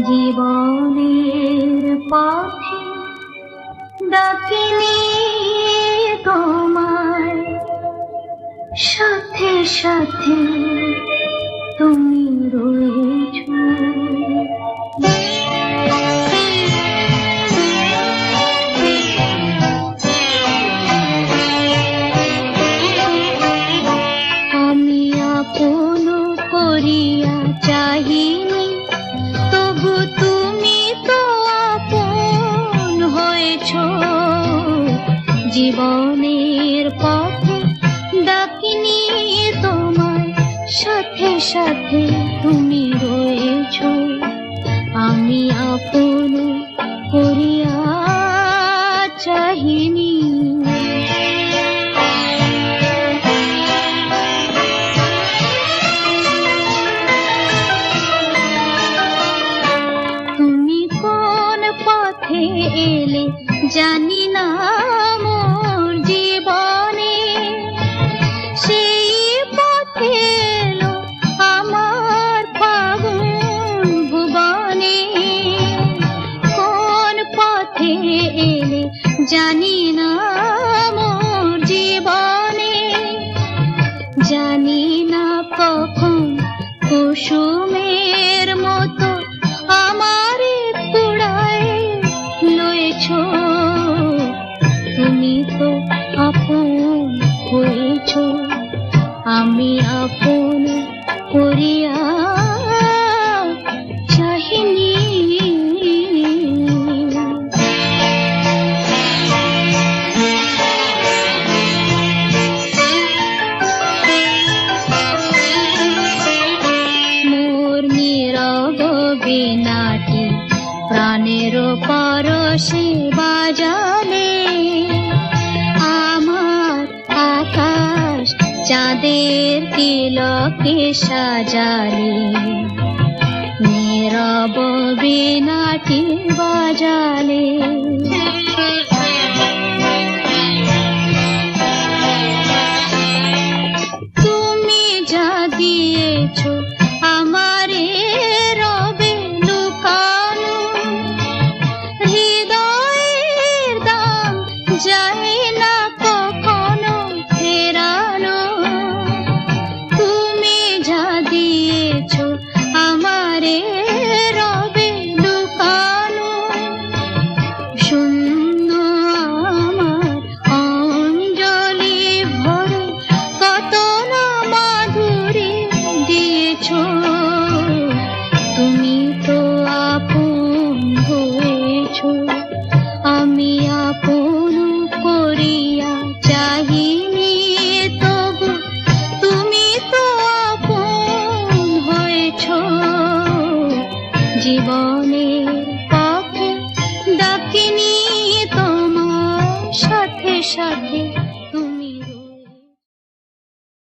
জীবনের পথে ডাকিনি তোমায়, সাথে সাথে তুমি রয়েছো। আমি আপন করিয়া চাহিনি, তবু তুমি তো আপন হয়েছো। জীবনের পথে ডাকিনি তোমায়, সাথে সাথে তুমি রয়েছো। আমি আপন করিয়া চাহিনি। তুমি কোন পথে এলে জানি না মোর জীবনে, সেই পথে এলো আমার ফাগুন ভুবনে। কোন পথে এলে জানি না মোর জীবনে, জানি না কখন কুসুমের মতো আমারে কুড়ায় লয়েছো। তুমি তো আপন হয়েছো, আমি আপন করিয়া চাহিনি। মোর নীরব বীণাটি প্রাণের পরশে বাজালে, আমার আকাশ চাঁদের তিলকে সাজালে। নীরব বীণাটি বাজালে, তুমি যা দিয়েছো আমারে রবে লুকানো। হৃদয়ের দাম যায় না কখনো ফেরানো। তুমি যা দিয়েছো আমারে রবে লুকানো। শূন্য আমার অঞ্জলি ভরে কত না মাধুরী দিয়েছো। তুমি তো আপন হয়েছো, আমি আপন করিয়া চাহিনি, তবু তুমি তো আপন হয়েছো। জীবনের পথে ডাকিনি তোমার, সাথে সাথে